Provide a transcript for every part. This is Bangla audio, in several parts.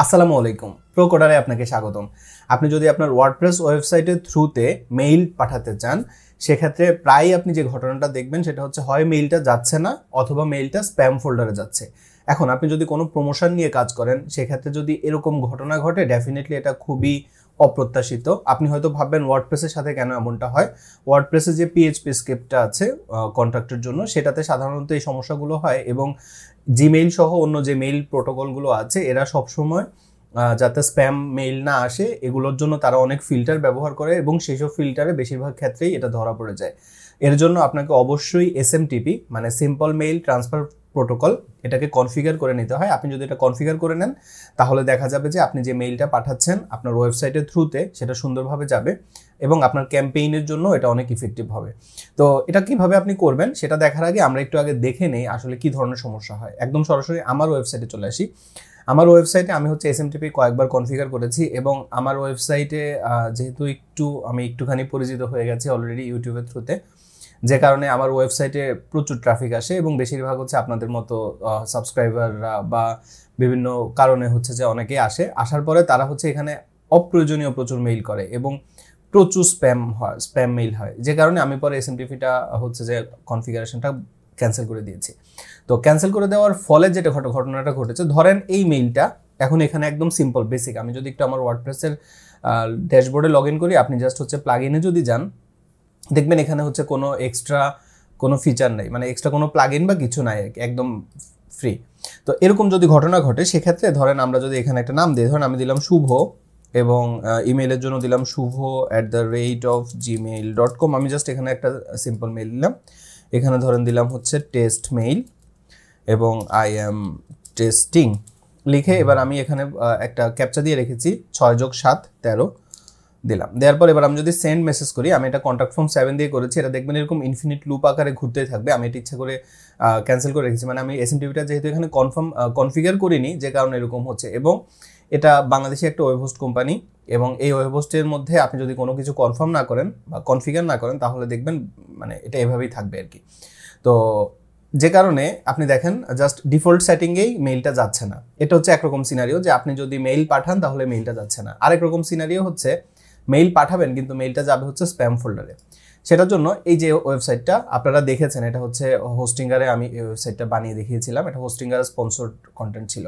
আসসালামু আলাইকুম, প্রোকোডারে আপনাকে স্বাগতম। আপনি যদি আপনার ওয়ার্ডপ্রেস ওয়েবসাইটের থ্রুতে মেইল পাঠাতে চান, সেক্ষেত্রে প্রায়ই আপনি যে ঘটনাটা দেখবেন সেটা হচ্ছে হয় মেইলটা যাচ্ছে না অথবা মেইলটা স্প্যাম ফোল্ডারে যাচ্ছে। এখন আপনি যদি কোনো প্রমোশন নিয়ে কাজ করেন, সেক্ষেত্রে যদি এরকম ঘটনা ঘটে, ডেফিনেটলি এটা খুবই অপ্রত্যাশিত। আপনি হয়তো ভাববেন ওয়ার্ডপ্রেসের সাথে কেন এমনটা হয়। ওয়ার্ডপ্রেসে যে পিএইচপি স্ক্রিপ্টটা আছে কন্ট্রাক্টের জন্য, সেটাতে সাধারণত এই সমস্যাগুলো হয় এবং জিমেইল সহ অন্য যে মেইল প্রোটোকলগুলো আছে এরা সবসময় যাতে স্প্যাম মেইল না আসে এগুলোর জন্য তারা অনেক ফিল্টার ব্যবহার করে এবং সেই সব ফিল্টারে বেশিরভাগ ক্ষেত্রেই এটা ধরা পড়ে যায়। এর জন্য আপনাকে অবশ্যই এসএমটিপি মানে সিম্পল মেইল ট্রান্সফার প্রোটোকল এটাকে কনফিগার করে নিতে হয়। আপনি যদি এটা কনফিগার করে নেন তাহলে দেখা যাবে যে আপনি যে মেইলটা পাঠাচ্ছেন আপনার ওয়েবসাইটের থ্রুতে সেটা সুন্দরভাবে যাবে এবং আপনার ক্যাম্পেইনের জন্য এটা অনেক ইফেক্টিভ হবে। তো এটা কিভাবে আপনি করবেন সেটা দেখার আগে আমরা একটু আগে দেখে নেই আসলে কি ধরনের সমস্যা হয়। একদম সরাসরি আমার ওয়েবসাইটে চলে আসি। আমার ওয়েবসাইটে আমি হচ্ছে এসএমটিপি কয়েকবার কনফিগার করেছি এবং আমার ওয়েবসাইটে যেহেতু আমি একটুখানি পরিচিত হয়ে গেছি অলরেডি ইউটিউবের থ্রুতে, যে কারণে আমার ওয়েবসাইটে প্রচুর ট্রাফিক আসে এবং বেশিরভাগ হচ্ছে আপনাদের মতো সাবস্ক্রাইবাররা বা বিভিন্ন কারণে হচ্ছে যে অনেকেই আসার পরে তারা হচ্ছে এখানে অপ্রয়োজনীয় প্রচুর মেইল করে এবং প্রচুর স্প্যাম মেইল হয়, যে কারণে আমি পরে এসএমটিপিটা হচ্ছে যে কনফিগারেশনটা ক্যান্সেল করে দিয়েছি। তো ক্যান্সেল করে দেওয়ার ফলে যেটা ঘটনাটা ঘটেছে, ধরেন এই মেইলটা এখন এখানে একদম সিম্পল বেসিক, আমি যদি একটু আমার ওয়ার্ডপ্রেসের ড্যাশবোর্ডে লগ ইন করি, আপনি জাস্ট হচ্ছে প্লাগ ইনে যদি যান দেখবেন এখানে হচ্ছে কোনো এক্সট্রা কোনো ফিচার নেই, মানে এক্সট্রা কোনো প্লাগ ইন বা কিছু নাই, একদম ফ্রি। তো এরকম যদি ঘটনা ঘটে সেক্ষেত্রে ধরেন আমরা যদি এখানে একটা নাম দিই, ধরেন আমি দিলাম শুভ এবং ইমেইলের জন্য দিলাম শুভ@gmail.com। আমি জাস্ট এখানে একটা সিম্পল মেইল দিলাম, এখানে ধরেন দিলাম হচ্ছে টেস্ট মেইল এবং আই এম টেস্টিং লিখে এবার আমি এখানে একটা ক্যাপচা দিয়ে রেখেছি 6+7 13 দিলাম। দেওয়ার পর এবার আমি যদি সেন্ড মেসেজ করি, আমি এটা কন্ট্যাক্ট ফর্ম 7 দিয়ে করেছি, এটা দেখবেন এরকম ইনফিনিট লুপ আকারে ঘুরতেই থাকবে। আমি এটা ইচ্ছা করে ক্যান্সেল করে রেখেছি, মানে আমি এসএমটিপিটা যেহেতু এখানে কনফিগার করিনি যে কারণে এরকম হচ্ছে। এবং এটা বাংলাদেশি একটা ওয়েব হোস্ট কোম্পানি এবং এই ওয়েব হোস্টের মধ্যে আপনি যদি কোনো কিছু কনফার্ম না করেন বা কনফিগার না করেন তাহলে দেখবেন মানে এটা এভাবেই থাকবে আর কি। তো যে কারণে আপনি দেখেন জাস্ট ডিফল্ট সেটিংয়েই মেইলটা যাচ্ছে না। এটা হচ্ছে একরকম সিনারিও যে আপনি যদি মেইল পাঠান তাহলে মেইলটা যাচ্ছে না। আরেক রকম সিনারিও হচ্ছে মেইল পাঠাবেন কিন্তু মেইলটা যাবে হচ্ছে স্প্যাম ফোল্ডারে। সেটার জন্য এই যে ওয়েবসাইটটা আপনারা দেখেছেন, এটা হচ্ছে হোস্টিঙ্গারে আমি এই ওয়েবসাইটটা বানিয়ে দেখিয়েছিলাম, এটা হোস্টিঙ্গার স্পন্সর্ড কন্টেন্ট ছিল।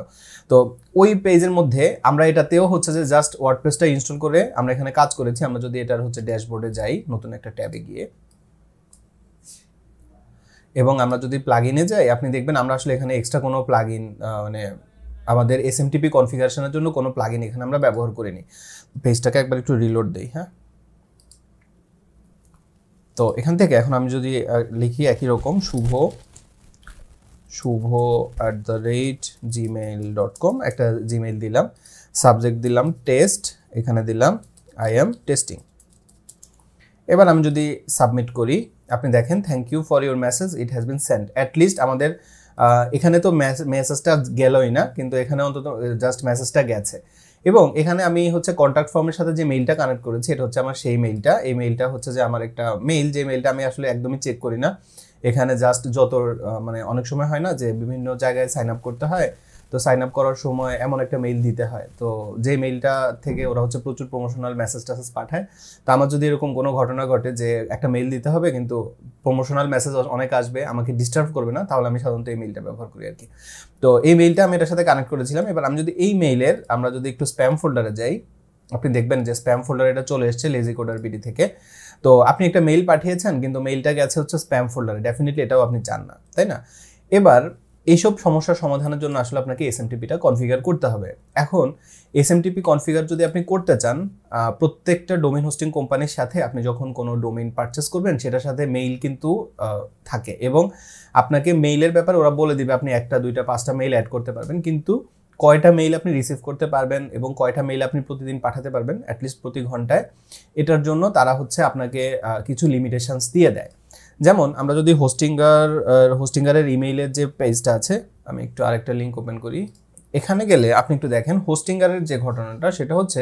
তো ওই পেজের মধ্যে আমরা এটাতেও হচ্ছে যে জাস্ট ওয়ার্ডপ্রেসটা ইনস্টল করে আমরা এখানে কাজ করেছি। আমরা যদি এটার হচ্ছে ড্যাশবোর্ডে যাই নতুন একটা ট্যাবে গিয়ে এবং আমরা যদি প্লাগ ইনে যাই, আপনি দেখবেন আমরা আসলে এখানে এক্সট্রা কোনো প্লাগ ইন মানে আমাদের এসএমটিপি কনফিগারেশনের জন্য কোনো প্লাগ ইন এখানে আমরা ব্যবহার করিনি। পেজটাকে একবার একটু রিলোড দেই। হ্যাঁ, তো এখান থেকে এখন আমি যদি লিখি একই রকম শুভ@gmail.com, একটা জিমেইল দিলাম, সাবজেক্ট দিলাম টেস্ট, এখানে দিলাম আই এম টেস্টিং। এবার আমি যদি সাবমিট করি আপনি দেখেন thank you for your message, it has been send. At least আমাদের এখানে তো মেসেজটা গেলই না, কিন্তু এখানে অন্তত জাস্ট মেসেজটা গেছে। এবং এখানে আমি হচ্ছে কন্ট্যাক্ট ফর্মের সাথে যে মেইলটা কানেক্ট করেছি এটা হচ্ছে আমার সেই মেইলটা। এই মেইলটা হচ্ছে যে আমার একটা মেইল, যে মেইলটা আমি আসলে একদমই চেক করি না। এখানে জাস্ট যত মানে অনেক সময় হয় না যে বিভিন্ন জায়গায় সাইন আপ করতে হয়, তো সাইন আপ করার সময় এমন একটা মেইল দিতে হয়, তো যে মেইলটা থেকে ওরা হচ্ছে প্রচুর প্রমোশনাল মেসেজ পাঠায়। তো আমার যদি এরকম কোনো ঘটনা ঘটে যে একটা মেইল দিতে হবে কিন্তু প্রমোশনাল মেসেজ অনেক আসবে, আমাকে ডিস্টার্ব করবে না, তাহলে আমি সাধারণত এই মেইলটা ব্যবহার করি আর কি। তো এই মেইলটা আমি এটার সাথে কানেক্ট করেছিলাম। এবার আমি যদি এই মেইলের আমরা যদি একটু স্প্যাম ফোল্ডারে যাই, আপনি দেখবেন যে স্প্যাম ফোল্ডারে এটা চলে এসেছে লেজি কোডার বিডি থেকে। তো আপনি একটা মেইল পাঠিয়েছেন কিন্তু মেইলটা গেছে হচ্ছে স্প্যাম ফোল্ডারে, ডেফিনেটলি এটাও আপনি চান না, তাই না? এবার এইসব সমস্যার সমাধানের জন্য আসলে আপনাকে এসএমটিপিটা কনফিগার করতে হবে। এখন এসএমটিপি কনফিগার যদি আপনি করতে চান, প্রত্যেকটা ডোমেইন হোস্টিং কোম্পানির সাথে আপনি যখন কোনো ডোমেইন পারচেস করবেন সেটার সাথে মেইল কিন্তু থাকে এবং আপনাকে মেইলের ব্যাপারে ওরা বলে দিবে আপনি 1টা 2টা 5টা মেইল অ্যাড করতে পারবেন, কিন্তু কয়টা মেইল আপনি রিসিভ করতে পারবেন এবং কয়টা মেইল আপনি প্রতিদিন পাঠাতে পারবেন অ্যাটলিস্ট প্রতি ঘন্টায়, এটার জন্য তারা হচ্ছে আপনাকে কিছু লিমিটেশনস দিয়ে দেয়। যেমন আমরা যদি হোস্টিঙ্গারের ইমেইলের যে পেজটা আছে, আমি একটু আরেকটা লিঙ্ক ওপেন করি, এখানে গেলে আপনি একটু দেখেন হোস্টিঙ্গারের যে ঘটনাটা সেটা হচ্ছে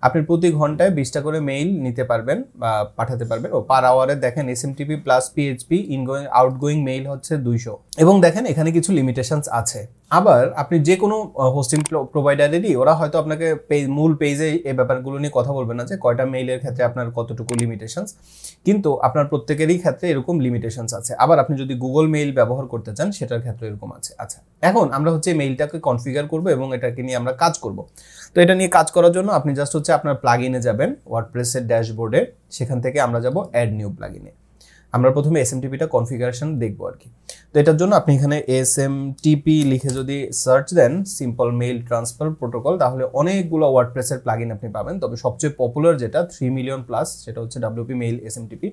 আপনি প্রতি ঘন্টায় 20টা করে মেইল নিতে পারবেন বা পাঠাতে পারবেন। ও পার আওয়ারে দেখেন SMTP plus PHP ingoing outgoing mail হচ্ছে 200। এবং দেখেন এখানে কিছু লিমিটেশনস আছে। আবার আপনি যে কোনো হোস্টিং প্রোভাইডারেরই ওরা হয়তো আপনাকে মূল পেজে এই ব্যাপারগুলো নিয়ে কথা বলবে না যে কয়টা মেইলের ক্ষেত্রে আপনার কতটুকু লিমিটেশনস, কিন্তু আপনার প্রত্যেকেরই ক্ষেত্রে এরকম লিমিটেশনস আছে। আবার আপনি যদি গুগল মেইল ব্যবহার করতে চান সেটার ক্ষেত্রে এরকম আছে। আচ্ছা, এখন আমরা হচ্ছে মেইলটাকে কনফিগার করব এবং এটাকে নিয়ে আমরা কাজ করব। তো এটা নিয়ে কাজ করার জন্য আপনি জাস্ট হচ্ছে আপনার প্লাগইনে যাবেন, ওয়ার্ডপ্রেসের ড্যাশবোর্ডে, সেখান থেকে আমরা যাব অ্যাড নিউ প্লাগইনে। আমরা প্রথমে এসএমটিপিটা কনফিগারেশন দেখবো আর কি। তো এটার জন্য আপনি এখানে এসএমটিপি লিখে যদি সার্চ দেন, সিম্পল মেইল ট্রান্সফার প্রোটোকল, তাহলে অনেকগুলো ওয়ার্ডপ্রেসের প্লাগইন আপনি পাবেন। তবে সবচেয়ে পপুলার যেটা 3 মিলিয়ন প্লাস, সেটা হচ্ছে WP মেইল এসএমটিপি।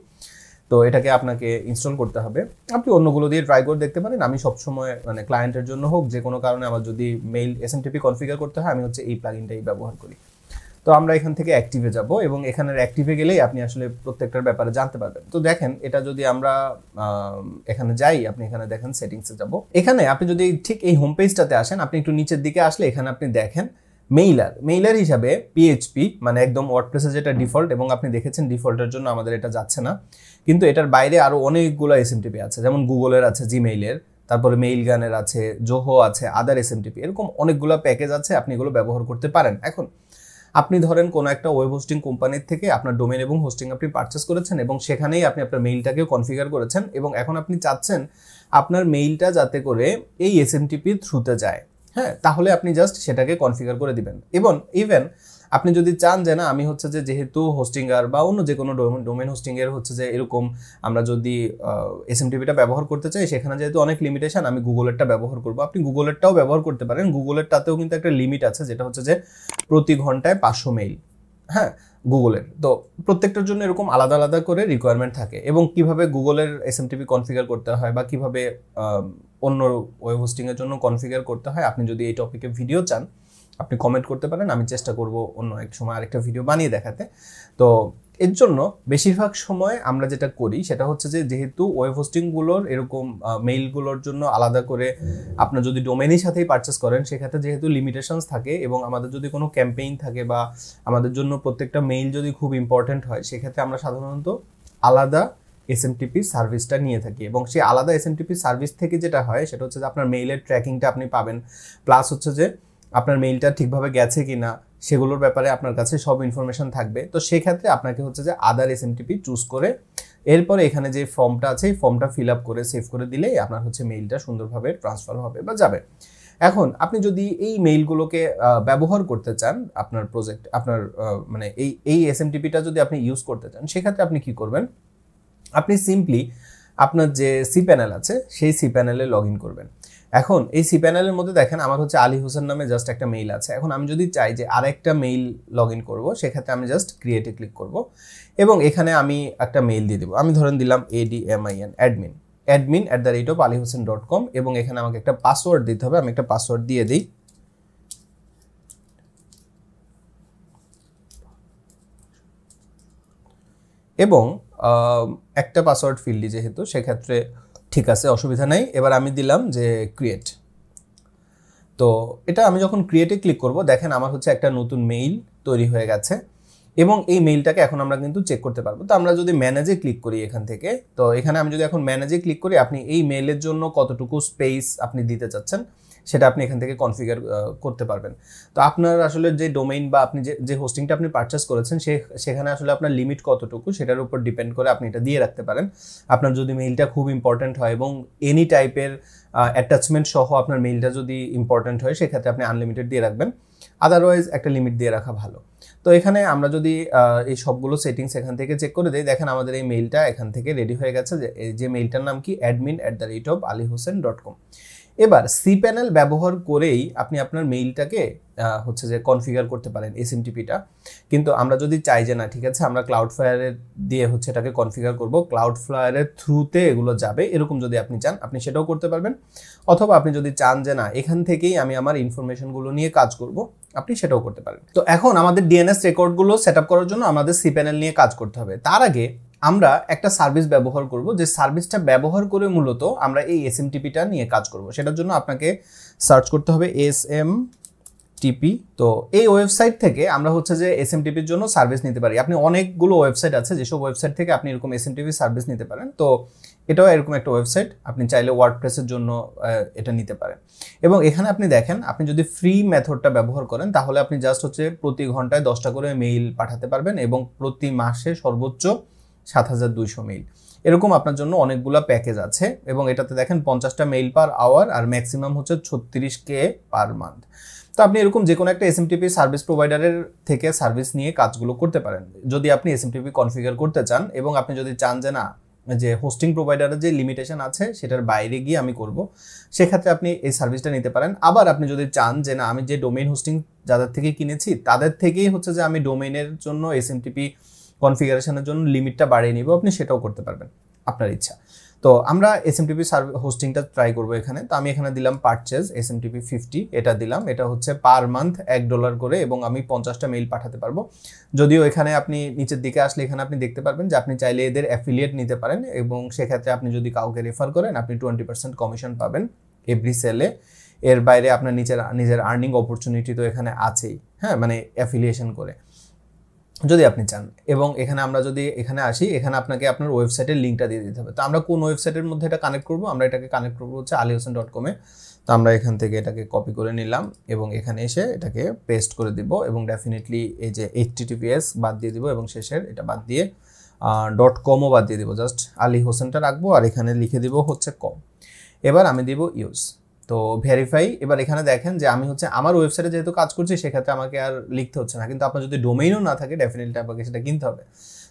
তো এটাকে আপনাকে ইনস্টল করতে হবে। আপনি অন্যগুলো দিয়ে ট্রাই করে দেখতে পারেন। আমি সবসময় মানে ক্লায়েন্টের জন্য হোক যে কোনো কারণে আমার যদি মেইল এসএমটিপি কনফিগার করতে হয়, আমি হচ্ছে এই প্লাগইনটাই ব্যবহার করি। তো আমরা এখান থেকে অ্যাক্টিভে যাব এবং এখানের অ্যাক্টিভে গেলেই আপনি আসলে প্রত্যেকটার ব্যাপারে জানতে পারবেন। তো দেখেন এটা যদি আমরা এখানে যাই, আপনি এখানে দেখেন সেটিংসে যাব। এখানে আপনি যদি ঠিক এই হোম পেজটাতে আসেন, আপনি একটু নিচের দিকে আসলে এখানে আপনি দেখেন মেইলার হিসাবে পিএইচপি, মানে একদম ওয়ার্ডপ্রেসে যেটা ডিফল্ট, এবং আপনি দেখেছেন ডিফল্টের জন্য আমাদের এটা যাচ্ছে না। কিন্তু এটার বাইরে আরো অনেকগুলো এসএমটিপি আছে, যেমন গুগলের আছে, জিমেইলের, তারপরে মেইল গানের আছে, জোহো আছে, আদার এসএমটিপি, এরকম অনেকগুলো প্যাকেজ আছে, আপনি এগুলো ব্যবহার করতে পারেন। এখন আপনি ধরেন কোনো একটা ওয়েব হোস্টিং কোম্পানির থেকে আপনার ডোমেন এবং হোস্টিং আপনি পারচেস করেছেন এবং সেখানেই আপনি আপনার মেইলটাকেও কনফিগার করেছেন, এবং এখন আপনি চাচ্ছেন আপনার মেইলটা যাতে করে এই এসএমটিপির থ্রুতে যায়। হ্যাঁ, তাহলে আপনি জাস্ট সেটাকে কনফিগার করে দিবেন। এবং ইভেন আপনি যদি চান যে না আমি হচ্ছে যে যেহেতু হোস্টিংয়ার বা অন্য যে কোনো ডোমেন হোস্টিংয়ের হচ্ছে যে এরকম আমরা যদি এসএমটিপিটা ব্যবহার করতে চাই, সেখানে যেহেতু অনেক লিমিটেশন, আমি গুগলেরটা ব্যবহার করব, আপনি গুগলেরটাও ব্যবহার করতে পারেন। গুগলেরটাতেও কিন্তু একটা লিমিট আছে, যেটা হচ্ছে যে প্রতি ঘন্টায় 500 মেইল। হ্যাঁ, গুগলের তো প্রত্যেকটার জন্য এরকম আলাদা আলাদা করে রিকোয়ারমেন্ট থাকে, এবং কিভাবে গুগলের এসএমটিপি কনফিগার করতে হয় বা কিভাবে অন্য ওয়েব হোস্টিংয়ের জন্য কনফিগার করতে হয়, আপনি যদি এই টপিকে ভিডিও চান আপনি কমেন্ট করতে পারেন, আমি চেষ্টা করব অন্য এক সময় আরেকটা ভিডিও বানিয়ে দেখাতে। তো এর জন্য বেশিরভাগ সময় আমরা যেটা করি সেটা হচ্ছে যে যেহেতু ওয়েব হোস্টিংগুলোর এরকম মেইলগুলোর জন্য আলাদা করে আপনার যদি ডোমেনের সাথেই পারচেস করেন, সেক্ষেত্রে যেহেতু লিমিটেশনস থাকে এবং আমাদের যদি কোনো ক্যাম্পেইন থাকে বা আমাদের জন্য প্রত্যেকটা মেইল যদি খুব ইম্পর্টেন্ট হয়, সেক্ষেত্রে আমরা সাধারণত আলাদা এসএমটিপি সার্ভিসটা নিয়ে থাকি। এবং সেই আলাদা এসএমটিপি সার্ভিস থেকে যেটা হয় সেটা হচ্ছে যে আপনার মেইলের ট্র্যাকিংটা আপনি পাবেন, প্লাস হচ্ছে যে আপনার মেইলটা ঠিকভাবে গেছে কিনা সেগুলোর ব্যাপারে আপনার কাছে সব ইনফরমেশন থাকবে। তো সেক্ষেত্রে আপনাকে হচ্ছে যে আদার এসএমটিপি চুজ করে এরপরে এখানে যে ফর্মটা আছে এই ফর্মটা ফিল আপ করে সেভ করে দিলেই আপনার হচ্ছে মেইলটা সুন্দরভাবে ট্রান্সফার হবে বা যাবে। এখন আপনি যদি এই মেইলগুলোকে ব্যবহার করতে চান আপনার প্রজেক্ট, আপনার মানে এই এসএমটিপিটা যদি আপনি ইউজ করতে চান, সেক্ষেত্রে আপনি কি করবেন, আপনি সিম্পলি আপনার যে সি প্যানেল আছে সেই সি প্যানেলে লগ ইন করবেন। এখন এই সি প্যানেলের মধ্যে দেখেন আমার হচ্ছে আলী হোসেন নামে জাস্ট একটা মেইল আছে। এখন আমি যদি চাই যে আরেকটা মেইল লগ ইন করবো, সেক্ষেত্রে আমি জাস্ট ক্রিয়েটে ক্লিক করব এবং এখানে আমি একটা মেইল দিয়ে দেবো। আমি ধরেন দিলাম admin@alihosen.com এবং এখানে আমাকে একটা পাসওয়ার্ড দিতে হবে। আমি একটা পাসওয়ার্ড দিয়ে দিই। এবং একটা পাসওয়ার্ড ফিল্ডই যেহেতু, সেক্ষেত্রে ঠিক আছে, অসুবিধা নেই। এবার আমি দিলাম যে ক্রিয়েট। তো এটা আমি যখন ক্রিয়েটে ক্লিক করব, দেখেন আমার হচ্ছে একটা নতুন মেইল তৈরি হয়ে গেছে এবং এই মেইলটাকে এখন আমরা কিন্তু চেক করতে পারবো। তো আমরা যদি ম্যানেজে ক্লিক করি এখান থেকে, তো এখানে আমি যদি এখন ম্যানেজে ক্লিক করি, আপনি এই মেইলের জন্য কতটুকু স্পেস আপনি দিতে চাচ্ছেন সেটা আপনি এখান থেকে কনফিগার করতে পারবেন। তো আপনার আসলে যে ডোমেইন বা আপনি যে হোস্টিংটা আপনি পারচেস করেছেন সেখানে আসলে আপনার লিমিট কতটুকু সেটার উপর ডিপেন্ড করে আপনি এটা দিয়ে রাখতে পারেন। আপনার যদি মেইলটা খুব ইম্পর্ট্যান্ট হয় এবং এনি টাইপের অ্যাটাচমেন্ট সহ আপনার মেইলটা যদি ইম্পর্ট্যান্ট হয়, সেক্ষেত্রে আপনি আনলিমিটেড দিয়ে রাখবেন, আদারওয়াইজ একটা লিমিট দিয়ে রাখা ভালো। তো এখানে আমরা যদি এই সবগুলো সেটিংস এখান থেকে চেক করে দিই, দেখেন আমাদের এই মেইলটা এখান থেকে রেডি হয়ে গেছে। যে মেইলটার নাম কি admin@alihosen.com। এবার সি প্যানেল ব্যবহার করেই আপনি আপনার মেইলটাকে হচ্ছে যে কনফিগার করতে পারেন এসএমটিপিটা। কিন্তু আমরা যদি চাই যে না ঠিক আছে আমরা ক্লাউডফ্লায়ারের দিয়ে হচ্ছে এটাকে কনফিগার করব, ক্লাউডফ্লায়ারের থ্রুতে এগুলো যাবে, এরকম যদি আপনি চান আপনি সেটাও করতে পারবেন। অথবা আপনি যদি চান যে না এখান থেকেই আমি আমার ইনফরমেশনগুলো নিয়ে কাজ করব, আপনি সেটাও করতে পারেন। তো এখন আমাদের ডিএনএস রেকর্ডগুলো সেট আপ করার জন্য আমাদের সি প্যানেল নিয়ে কাজ করতে হবে। তার আগে আমরা একটা সার্ভিস ব্যবহার করব, যে সার্ভিসটা ব্যবহার করে মূলত আমরা এই এসএমটিপিটা নিয়ে কাজ করব। সেটার জন্য আপনাকে সার্চ করতে হবে টিপি। তো এই ওয়েবসাইট থেকে আমরা হচ্ছে যে এসএমটিপির জন্য সার্ভিস নিতে পারি। আপনি অনেকগুলো ওয়েবসাইট আছে, যেসব ওয়েবসাইট থেকে আপনি এরকম এসএমটিপি সার্ভিস নিতে পারেন। তো এটাও এরকম একটা ওয়েবসাইট, আপনি চাইলে ওয়ার্ডপ্রেসের জন্য এটা নিতে পারেন। এবং এখানে আপনি দেখেন, আপনি যদি ফ্রি মেথডটা ব্যবহার করেন তাহলে আপনি জাস্ট হচ্ছে প্রতি ঘন্টায় 10টা করে মেইল পাঠাতে পারবেন এবং প্রতি মাসে সর্বোচ্চ 7200 মেইল। এরকম আপনার জন্য অনেকগুলো প্যাকেজ আছে এবং এটাতে দেখেন 50টা মেইল পার আওয়ার আর ম্যাক্সিমাম হচ্ছে 36K পার মান্থ। তো আপনি এরকম যে কোনো একটা এসএমটিপি সার্ভিস প্রোভাইডারের থেকে সার্ভিস নিয়ে কাজগুলো করতে পারেন যদি আপনি এসএমটিপি কনফিগার করতে চান, এবং আপনি যদি চান যে না, যে হোস্টিং প্রোভাইডারের যে লিমিটেশন আছে সেটার বাইরে গিয়ে আমি করব, সেক্ষেত্রে আপনি এই সার্ভিসটা নিতে পারেন। আবার আপনি যদি চান যে না, আমি যে ডোমেইন হোস্টিং যাদের থেকে কিনেছি তাদের থেকেই হচ্ছে যে আমি ডোমেইনের জন্য এসএমটিপি কনফিগারেশনের জন্য লিমিটটা বাড়িয়ে নিব, আপনি সেটাও করতে পারবেন, আপনার ইচ্ছা। তো আমরা এসএমটিপি হোস্টিংটা ট্রাই করব এখানে। তো আমি এখানে দিলাম পারচেজ এসএমটিপি 50, এটা দিলাম। এটা হচ্ছে পার মান্থ $1 করে এবং আমি 50টা মেইল পাঠাতে পারবো। যদিও এখানে আপনি নিচের দিকে আসলে এখানে আপনি দেখতে পারবেন যে আপনি চাইলে এদের অ্যাফিলিয়েট নিতে পারেন এবং সেক্ষেত্রে আপনি যদি কাউকে রেফার করেন আপনি 20% কমিশন পাবেন এভরি সেলে। এর বাইরে আপনার নিজের আর্নিং অপরচুনিটি তো এখানে আছেই, হ্যাঁ, মানে অ্যাফিলিয়েশন করে যদি আপনি চান। এবং এখানে আমরা যদি এখানে আসি, এখানে আপনাকে আপনার ওয়েবসাইটের লিঙ্কটা দিয়ে দিতে হবে। তো আমরা কোন ওয়েবসাইটের মধ্যে এটা কানেক্ট করব? আমরা এটাকে কানেক্ট করবো হচ্ছে alihosen.com-এ। তো আমরা এখান থেকে এটাকে কপি করে নিলাম এবং এখানে এসে এটাকে পেস্ট করে দিব এবং ডেফিনেটলি এই যে HTTPS বাদ দিয়ে দিব এবং শেষের এটা বাদ দিয়ে .com-ও বাদ দিয়ে দিব, জাস্ট alihosen-টা রাখবো আর এখানে লিখে দিব হচ্ছে com। এবার আমি দিব ইউজ। তো ভেরিফাই। এবার এখানে দেখেন যে আমি হচ্ছে আমার ওয়েবসাইটে যেহেতু কাজ করছি সেক্ষেত্রে আমাকে আর লিখতে হচ্ছে না, কিন্তু আপনার যদি ডোমেইনও না থাকে ডেফিনেটলি আপনাকে সেটা কিনতে হবে।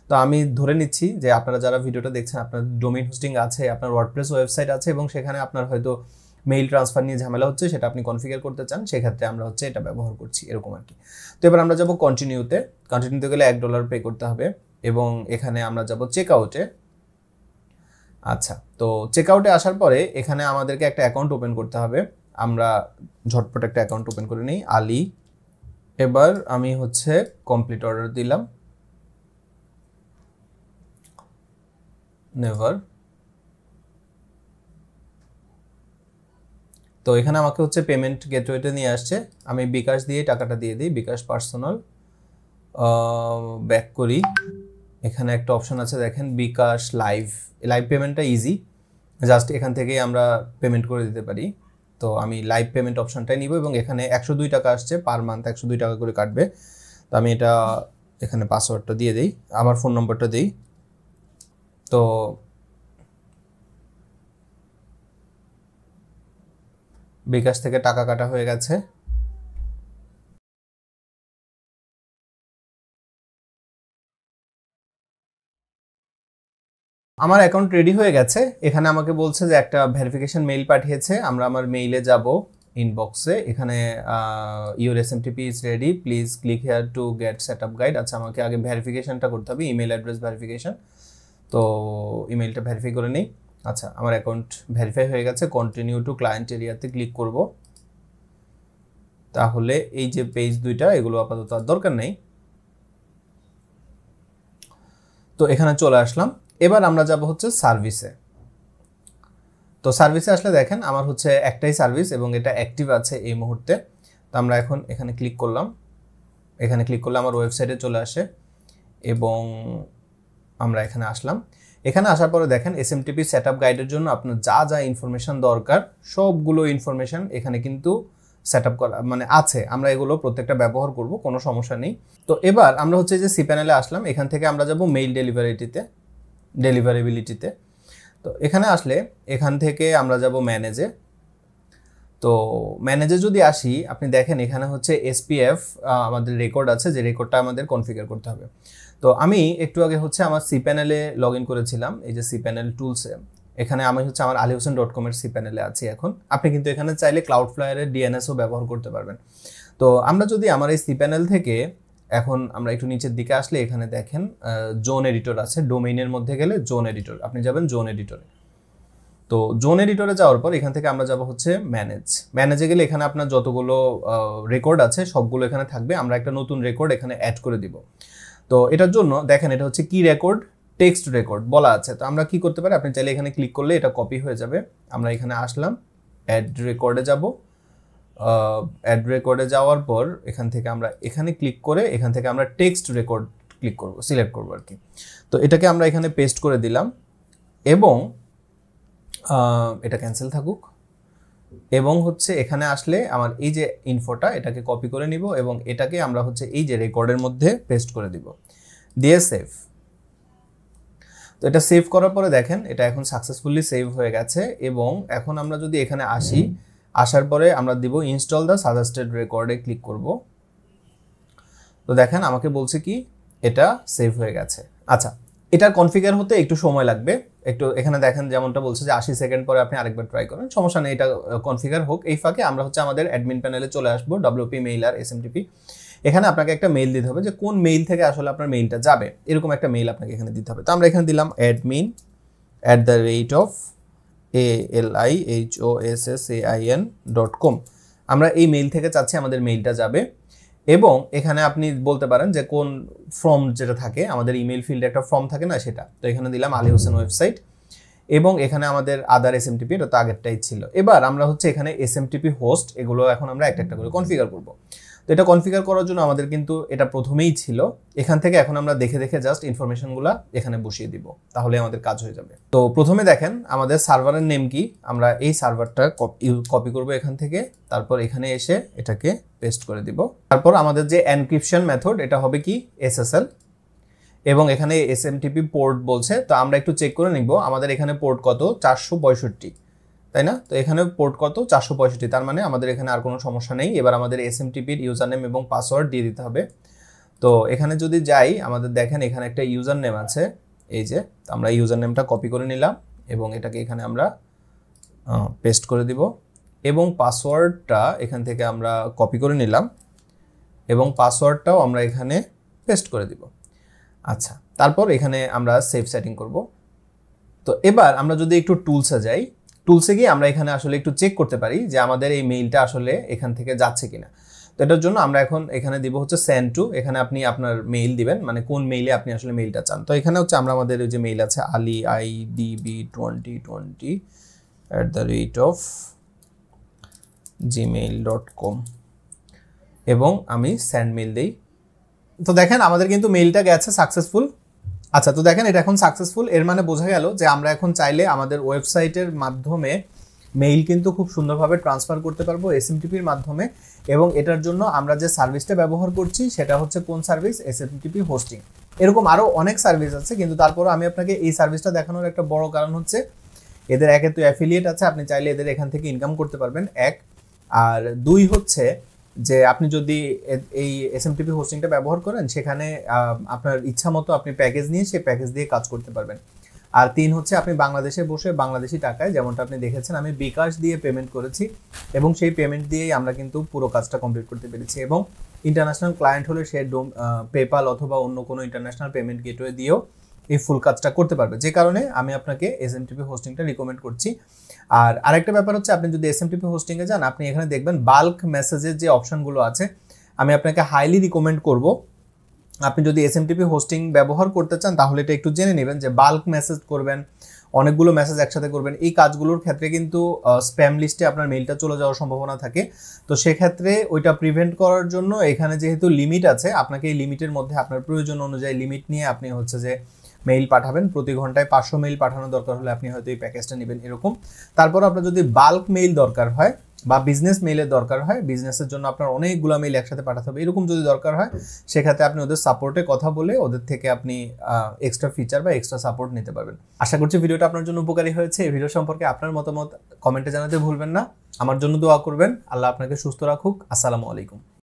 তো আমি ধরে নিচ্ছি যে আপনারা যারা ভিডিওটা দেখছেন আপনার ডোমেইন হোস্টিং আছে, আপনার ওয়ার্ডপ্রেস ওয়েবসাইট আছে এবং সেখানে আপনার হয়তো মেইল ট্রান্সফার নিয়ে ঝামেলা হচ্ছে, সেটা আপনি কনফিগার করতে চান, সেক্ষেত্রে আমরা হচ্ছে এটা ব্যবহার করছি এরকম আর কি। তো এবার আমরা যাব কন্টিনিউতে গেলে $1 পে করতে হবে এবং এখানে আমরা যাব চেকআউটে। আচ্ছা, তো চেকআউটে আসার পরে এখানে আমাদেরকে একটা অ্যাকাউন্ট ওপেন করতে হবে। আমরা ঝটপট একটা অ্যাকাউন্ট ওপেন করে নিই, আলি। এবার আমি হচ্ছে কমপ্লিট অর্ডার দিলাম, নেভার। তো এখানে আমাকে হচ্ছে পেমেন্ট গেটওয়েতে নিয়ে আসছে, আমি বিকাশ দিয়ে টাকাটা দিয়ে দিই, বিকাশ পার্সোনাল। ব্যাক করি, এখানে একটা অপশন আছে দেখেন বিকাশ লাইভ পেমেন্টটা ইজি, জাস্ট এখান থেকেই আমরা পেমেন্ট করে দিতে পারি। তো আমি লাইভ পেমেন্ট অপশনটাই নিব এবং এখানে 102 টাকা আসছে, পার মান্থ 102 টাকা করে কাটবে। তো আমি এটা এখানে পাসওয়ার্ডটা দিয়ে দিই, আমার ফোন নম্বরটা দিই। তো বিকাশ থেকে টাকা কাটা হয়ে গেছে। আমার অ্যাকাউন্ট রেডি হয়ে গেছে। এখানে আমাকে বলছে যে একটা ভেরিফিকেশন মেইল পাঠিয়েছে, আমরা আমার মেইলে যাব, ইনবক্সে, এখানে your SMTP is ready, please click here to get setup guide. আচ্ছা, আমাকে আগে ভেরিফিকেশনটা করতে হবে, ইমেল অ্যাড্রেস ভেরিফিকেশন। তো ইমেলটা ভেরিফাই করে নিই। আচ্ছা, আমার অ্যাকাউন্ট ভেরিফাই হয়ে গেছে, কন্টিনিউ টু ক্লায়েন্ট এরিয়াতে ক্লিক করব। তাহলে এই যে পেজ দুইটা, এগুলো আপাতত আর দরকার নেই। তো এখানে চলে আসলাম। এবার আমরা যাব হচ্ছে সার্ভিসে। তো সার্ভিসে আসলে দেখেন আমার হচ্ছে একটাই সার্ভিস এবং এটা অ্যাক্টিভ আছে এই মুহূর্তে। তো আমরা এখন এখানে ক্লিক করলাম, এখানে ক্লিক করলে আমার ওয়েবসাইটে চলে আসে এবং আমরা এখানে আসলাম। এখানে আসার পরে দেখেন এসএমটিপি সেটআপ গাইডের জন্য আপনার যা যা ইনফরমেশন দরকার সবগুলো ইনফরমেশন এখানে কিন্তু সেটআপ করা মানে আছে, আমরা এগুলো প্রত্যেকটা ব্যবহার করব, কোনো সমস্যা নেই। তো এবার আমরা হচ্ছে যে সি প্যানেলে আসলাম, এখান থেকে আমরা যাব মেইল ডেলিভারেবিলিটিতে। তো এখানে আসলে এখান থেকে আমরা যাব ম্যানেজে। তো ম্যানেজে যদি আসি, আপনি দেখেন এখানে হচ্ছে এসপিএফ আমাদের রেকর্ড আছে, যে রেকর্ডটা আমাদের কনফিগার করতে হবে। তো আমি একটু আগে হচ্ছে আমার সি প্যানেলে লগ ইন করেছিলাম, এই যে সি প্যানেল টুলসে, এখানে আমি হচ্ছে আমার alihosen.com এর সি প্যানেলে আছি এখন। আপনি কিন্তু এখানে চাইলে ক্লাউডফ্লায়ারের ডিএনএসও ব্যবহার করতে পারবেন। তো আমরা যদি আমার এই সি প্যানেল থেকে এখন আমরা একটু নিচের দিকে আসলে এখানে দেখেন জোন এডিটর আছে, ডোমেইনের মধ্যে গেলে জোন এডিটর, আপনি যাবেন জোন এডিটরে। তো জোন এডিটরে যাওয়ার পর এখান থেকে আমরা যাব হচ্ছে ম্যানেজে গেলে এখানে আপনার যতগুলো রেকর্ড আছে সবগুলো এখানে থাকবে। আমরা একটা নতুন রেকর্ড এখানে অ্যাড করে দিব। তো এটার জন্য দেখেন এটা হচ্ছে কি রেকর্ড, টেক্সট রেকর্ড বলা আছে। তো আমরা কি করতে পারি, আপনি চাইলে এখানে ক্লিক করলে এটা কপি হয়ে যাবে। আমরা এখানে আসলাম, অ্যাড রেকর্ডে যাব, অ্যাড রেকর্ডে যাওয়ার পর এখান থেকে আমরা এখানে ক্লিক করে এখান থেকে আমরা টেক্সট রেকর্ড ক্লিক করব, সিলেক্ট করব আর কি। তো এটাকে আমরা এখানে পেস্ট করে দিলাম এবং এটা ক্যান্সেল থাকুক। এবং হচ্ছে এখানে আসলে আমার এই যে ইনফোটা এটাকে কপি করে নিব এবং এটাকে আমরা হচ্ছে এই যে রেকর্ডের মধ্যে পেস্ট করে দিব, দিয়ে সেভ। তো এটা সেভ করার পরে দেখেন এটা এখন সাকসেসফুলি সেভ হয়ে গেছে। এবং এখন আমরা যদি এখানে আসি, আসার পরে আমরা দিব ইনস্টল দ্য সাজেস্টেড রেকর্ডে ক্লিক করব। তো দেখেন আমাকে বলছে কি এটা সেভ হয়ে গেছে। আচ্ছা, এটার কনফিগার হতে একটু সময় লাগবে, একটু এখানে দেখেন যেমনটা বলছে যে 80 সেকেন্ড পরে আপনি আরেকবার ট্রাই করেন, সমস্যা নেই, এটা কনফিগার হোক। এই ফাঁকে আমরা হচ্ছে আমাদের অ্যাডমিন প্যানেলে চলে আসবো, WP মেইল আর SMTP। এখানে আপনাকে একটা মেইল দিতে হবে যে কোন মেইল থেকে আসলে আপনার মেইলটা যাবে, এরকম একটা মেইল আপনাকে এখানে দিতে হবে। তো আমরা এখানে দিলাম admin@alihosain.com। আমরা এই মেইল থেকে চাচ্ছি আমাদের মেইলটা যাবে। এবং এখানে আপনি বলতে পারেন যে কোন ফর্ম যেটা থাকে, আমাদের ইমেল ফিল্ডে একটা ফর্ম থাকে না সেটা, তো এখানে দিলাম আলী হোসেন ওয়েবসাইট। এবং এখানে আমাদের আদার SMTP, এটা তো আগেরটাই ছিল। এবার আমরা হচ্ছে এখানে SMTP হোস্ট, এগুলো এখন আমরা একটা একটা করে কনফিগার করব। তো এটা কনফিগার করার জন্য আমাদের কিন্তু এটা প্রথমেই ছিল, এখান থেকে এখন আমরা দেখে দেখে জাস্ট ইনফরমেশনগুলো এখানে বসিয়ে দিব, তাহলে আমাদের কাজ হয়ে যাবে। তো প্রথমে দেখেন আমাদের সার্ভারের নেম কি, আমরা এই সার্ভারটা কপি করব এখান থেকে, তারপর এখানে এসে এটাকে পেস্ট করে দিব। তারপর আমাদের যে এনক্রিপশন মেথড এটা হবে কি SSL, এবং এখানে SMTP পোর্ট বলছে, তো আমরা একটু চেক করে নিব আমাদের এখানে পোর্ট কত, 465, তাই না? তো এখানে পোর্ট কত, 465, তার মানে আমাদের এখানে আর কোনো সমস্যা নেই। এবার আমাদের SMTPর ইউজার নেম এবং পাসওয়ার্ড দিয়ে দিতে হবে। তো এখানে যদি যাই, আমাদের দেখেন এখানে একটা ইউজার নেম আছে, এই যে, আমরা ইউজার নেমটা কপি করে নিলাম এবং এটাকে এখানে আমরা পেস্ট করে দিব। এবং পাসওয়ার্ডটা এখান থেকে আমরা কপি করে নিলাম এবং পাসওয়ার্ডটাও আমরা এখানে পেস্ট করে দিব। আচ্ছা, তারপর এখানে আমরা সেভ সেটিং করব। তো এবার আমরা যদি একটু টুলসে যাই, টুলসে গিয়ে আমরা এখানে আসলে একটু চেক করতে পারি যে আমাদের এই মেইলটা আসলে এখান থেকে যাচ্ছে কিনা। তো এটার জন্য আমরা এখন এখানে দিব হচ্ছে সেন্ড টু, এখানে আপনি আপনার মেইল দিবেন, মানে কোন মেইলে আপনি আসলে মেইলটা চান। তো এখানে হচ্ছে আমরা আমাদের যে মেইল আছে ali idb2020@gmail.com এবং আমি সেন্ড মেইল দেই। তো দেখেন আমাদের কিন্তু মেইলটা গেছে সাকসেসফুল। আচ্ছা, তো দেখেন এটা এখন সাকসেসফুল, এর মানে বোঝা গেল যে আমরা এখন চাইলে আমাদের ওয়েবসাইটের মাধ্যমে মেইল কিন্তু খুব সুন্দরভাবে ট্রান্সফার করতে পারবো SMTPর মাধ্যমে। এবং এটার জন্য আমরা যে সার্ভিসটা ব্যবহার করছি সেটা হচ্ছে কোন সার্ভিস, SMTP হোস্টিং। এরকম আরও অনেক সার্ভিস আছে, কিন্তু তারপরও আমি আপনাকে এই সার্ভিসটা দেখানোর একটা বড় কারণ হচ্ছে এদের একে তো অ্যাফিলিয়েট আছে, আপনি চাইলে এদের এখান থেকে ইনকাম করতে পারবেন, এক। আর দুই হচ্ছে যে আপনি যদি এই SMTP হোস্টিংটা ব্যবহার করেন সেখানে আপনার ইচ্ছা মতো আপনি প্যাকেজ নিয়ে সেই প্যাকেজ দিয়ে কাজ করতে পারবেন। আর তিন হচ্ছে আপনি বাংলাদেশে বসে বাংলাদেশি টাকায়, যেমনটা আপনি দেখেছেন আমি বিকাশ দিয়ে পেমেন্ট করেছি এবং সেই পেমেন্ট দিয়েই আমরা কিন্তু পুরো কাজটা কমপ্লিট করতে পেরেছি। এবং ইন্টারন্যাশনাল ক্লায়েন্ট হলে সে পেপাল অথবা অন্য কোনো ইন্টারন্যাশনাল পেমেন্ট গেটওয়ে দিয়েও এই ফুল কাজটা করতে পারবে, যে কারণে আমি আপনাকে SMTP হোস্টিংটা রিকমেন্ড করছি। আর আরেকটা ব্যাপার হচ্ছে আপনি যদি SMTP হোস্টিংয়ে যান, আপনি এখানে দেখবেন বাল্ক মেসেজের যে অপশনগুলো আছে, আমি আপনাকে হাইলি রিকমেন্ড করব আপনি যদি SMTP হোস্টিং ব্যবহার করতে চান তাহলে এটা একটু জেনে নেবেন যে বাল্ক মেসেজ করবেন, অনেকগুলো মেসেজ একসাথে করবেন, এই কাজগুলোর ক্ষেত্রে কিন্তু স্প্যাম লিস্টে আপনার মেইলটা চলে যাওয়ার সম্ভাবনা থাকে। তো সেক্ষেত্রে ওইটা প্রিভেন্ট করার জন্য এখানে যেহেতু লিমিট আছে, আপনাকে এই লিমিটের মধ্যে আপনার প্রয়োজন অনুযায়ী লিমিট নিয়ে আপনি হচ্ছে যে মেইল পাঠাবেন। প্রতি ঘন্টায় 500 মেইল পাঠানো দরকার হলে আপনি হয়তো এই প্যাকেজটা নেবেন এরকম। তারপর আপনার যদি বাল্ক মেইল দরকার হয় বা বিজনেস মেইলের দরকার হয়, বিজনেসের জন্য আপনার অনেকগুলো মেইল একসাথে পাঠাতে হবে, এরকম যদি দরকার হয় সেক্ষেত্রে আপনি ওদের সাপোর্টে কথা বলে ওদের থেকে আপনি এক্সট্রা ফিচার বা এক্সট্রা সাপোর্ট নিতে পারবেন। আশা করছি ভিডিওটা আপনার জন্য উপকারী হয়েছে। এই ভিডিও সম্পর্কে আপনার মতামত কমেন্টে জানাতে ভুলবেন না। আমার জন্য দোয়া করবেন। আল্লাহ আপনাকে সুস্থ রাখুক। আসসালামু আলাইকুম।